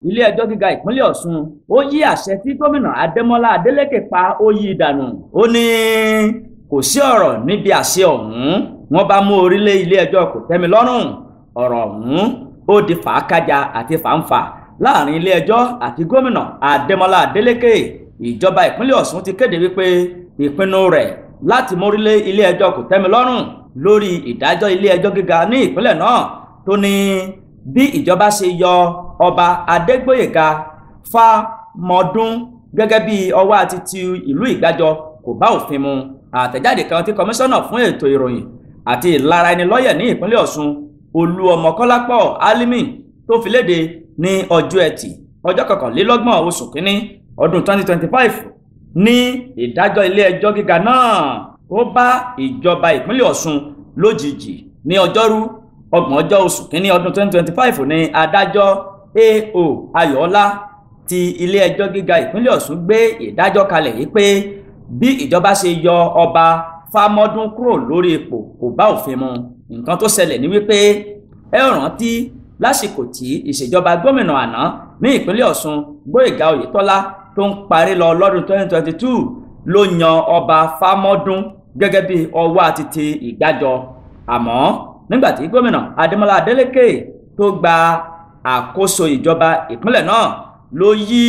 ilé-ẹjọ́ gíga ìpínlẹ̀ Ọ̀ṣun ó yí àṣẹ tí gómìnà Adémọ́lá Adélékè pa ó yí dànù. Ó ní kò sí ọ̀rọ̀ níbi àṣẹ ọ̀hún, wọ́n bá mú orílẹ̀ ilé-ẹjọ́ kòtẹ́milọ́rùn. ọ̀rọ̀ ọ̀hún ó di fàákájà àti fàǹfà láàrin ilé-ẹjọ́ àti gómìnà Adémọ́lá Adélékè. Ìjọba ìpínlẹ̀ Ọ̀ṣun ti kéde wípé ìpinnu rẹ̀ láti mórílẹ̀ ilé-ẹjọ́ kòtẹ́milọ́rùn lórí ìdájọ́ ilé-ẹjọ́ gíga ní ìpínlẹ̀ náà tó ní bí ìjọba ṣe yọ ọba Adégbóyèga Fámọdún gẹ́gẹ́ bí ọwọ́ àti ti ìlú Ìgbàjọ kò bá òfin mu. Àtẹ̀jáde kan tí kọmíṣánná fún ètò ìròyìn àti ìlara ẹni lọ́yẹ̀ ní ìpínlẹ̀ Ọ̀ṣun Olúọmọ Kọ́lápọ̀ Álímì tó fi léde ní ọjọ́ Ẹtì ọjọ́ 21 oṣù kínní ọdún 2025 ní ìdájọ́ ilé-ẹjọ́ gíga náà ó bá ìjọba ìpínlẹ̀ Ọ̀ṣun lójijì. Ní ọjọ́rú 30 oṣù kínní ọdún 2025 ní adájọ́ A.O. Ayọ̀ọ́lá ti ilé-ẹjọ́ gíga ìpínlẹ̀ Ọ̀ṣun gbé ìdájọ́ kalẹ̀ yìí pé bí ìjọba ṣe yọ ọba Fámọdún kúrò lórí ipò kò bá òfin mu. Nǹkan tó ṣẹlẹ̀ ní wípé ẹ rántí lásìkò tí ìṣèjọba gómìnà àná ní ìpínlẹ̀ Ọ̀ṣun Gbóyèga Oyètọ́lá tó ń parí lọ lọ́dún 2022 ló yan ọba Fámọdún gẹ́gẹ́ bí ọwọ́ àti ti Ìgbàjọ. Àmọ́ nígbà tí gómìnà Adémọ́lá Adélékè tó gba àkóso ìjọba ìpínlẹ̀ náà ló yí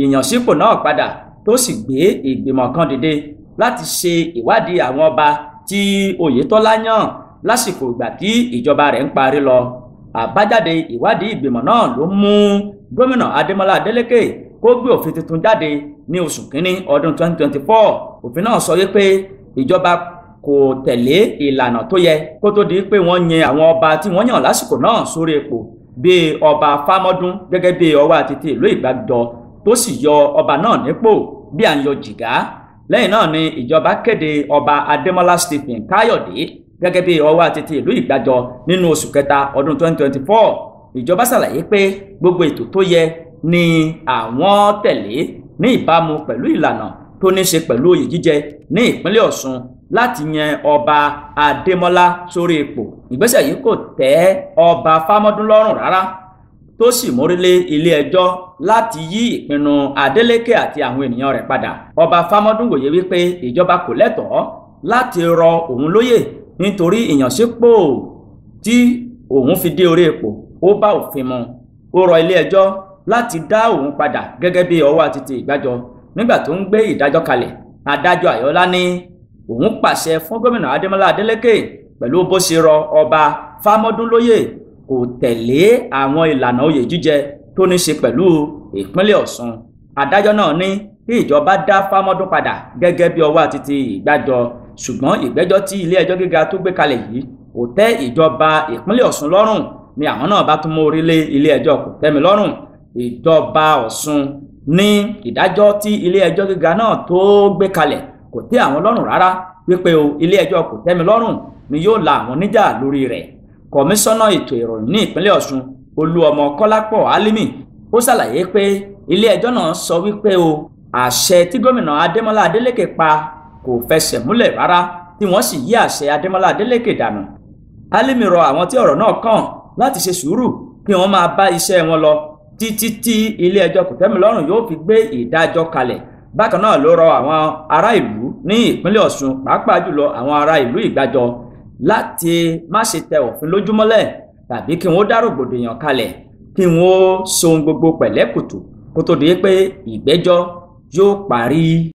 ìyànsípò náà padà tó sì gbé ìgbìmọ̀ kan dìde láti ṣe ìwádìí àwọn ọba tí Oyètọ́lá yàn lásìkò ìgbà tí ìjọba rẹ̀ ń parí lọ. Àbájáde ìwádìí ìgbìmọ̀ náà ló mú gómìnà Adémọ́lá Adélékè kó gbé òfin tuntun jáde ní oṣù kínní ọdún 2024. Òfin náà sọ wípé ìjọba kò tẹ̀lé ìlànà tó yẹ kó tó di pé wọ́n yan àwọn ọba tí wọ́n yàn lásìkò náà sórí ipò bíi ọba Fámọdún gẹ́gẹ́ bí ọwọ́ àti ti ìlú Ìgbàjọ tó sì yọ ọba náà nípò bí à ń yọ jìgá. Lẹ́yìn náà ni ìjọba kéde ọba Adémọ́lá Stephen Káyọ̀dé gẹ́gẹ́ bí ọwọ́ àti ti ìlú Ìgbàjọ nínú oṣù kẹta ọdún 2024. Ìjọba ṣàlàyé pé gbogbo ètò tó yẹ ni àwọn tẹ̀lé ní ìbámu pẹ̀lú ìlànà tó ní ṣe pẹ̀lú oyè jíjẹ ní ìpínlẹ̀ Ọ̀ṣun láti yan ọba Adémọ́lá sórí ipò. Ìgbésẹ̀ yìí kò tẹ́ ọba Fámọdún lọ́rùn rárá tó sì mórílẹ̀ ilé-ẹjọ́ láti yí ìpinnu Adélékè àti àwọn ènìyàn rẹ̀ padà. Ọba Fámọdún wòye wípé ìjọba kò lẹ́tọ̀ọ́ láti rọ òun lóyè nítorí ìyànsípò tí òun fi dé orí ipò ó bá òfin mu. Ó rọ ilé-ẹjọ́ láti dá òun padà gẹ́gẹ́ bí ọwọ́ àti ti Ìgbàjọ. Nígbà tó ń gbé ìdájọ́ kalẹ̀, adájọ́ Ayọ̀ọ́lá ní òun pàṣẹ fún gómìnà Adémọ́lá Adélékè pẹ̀lú bó ṣe rọ ọba Fámọdún lóyè kò tẹ̀lé àwọn ìlànà oyè jíjẹ tó ní ṣe pẹ̀lú ìpínlẹ̀ Ọ̀ṣun. Adájọ́ náà ní kí ìjọba dá Fámọdún padà gẹ́gẹ́ bí ọwọ́ àti ti Ìgbàjọ, ṣùgbọ́n ìgbẹ́jọ́ tí ilé-ẹjọ́ gíga tó gbé kalẹ̀ yìí kò tẹ́ ìjọba ìpínlẹ̀ Ọ̀ṣun lọ́rùn ni àwọn náà bá tún mú orílẹ̀ ilé-ẹjọ́ kòtẹ́milọ́rùn. Ìjọba Ọ̀ṣun ní ìdájọ́ tí ilé-ẹjọ́ gíga náà tó gbé kalẹ̀ kò tẹ́ àwọn lọ́rùn rárá wípé ilé-ẹjọ́ kòtẹ́milọ́rùn ni yóò la àwọn níjà lórí rẹ̀. Kọmíṣánná ètò ìròyìn ní ìpínlẹ̀ Ọ̀ṣun Olúọmọ Kọ́lápọ̀ Álímì ó ṣàlàyé pé ilé-ẹjọ́ náà sọ wípé àṣẹ tí gómìnà Adémọ́lá Adélékè pa kò fẹsẹ̀ múlẹ̀ rárá tí wọ́n sì yí àṣẹ Adémọ́lá Adélékè dànù. Álímì rọ àwọn tí ọ̀rọ̀ náà kàn láti ṣe sùúrù kí wọ́n máa bá iṣẹ́ wọn lọ títí tí ilé-ẹjọ́ kòtẹ́milọ́rùn yóò fi gbé ìdájọ́ kalẹ̀. Bákan náà ló rọ àwọn ará ìlú ní ìpínlẹ̀ Ọ̀ṣun pàápàá jùlọ àwọn ará ìlú Ìgbàjọ láti má ṣe tẹ òfin lójúmọ́lẹ̀ tàbí kí wọ́n dá rògbòdìyàn kalẹ̀, kí wọ́n so ohun gbogbo pẹ̀lẹ́kùtù kó tó di pé ìgbẹ́jọ́ yóò parí.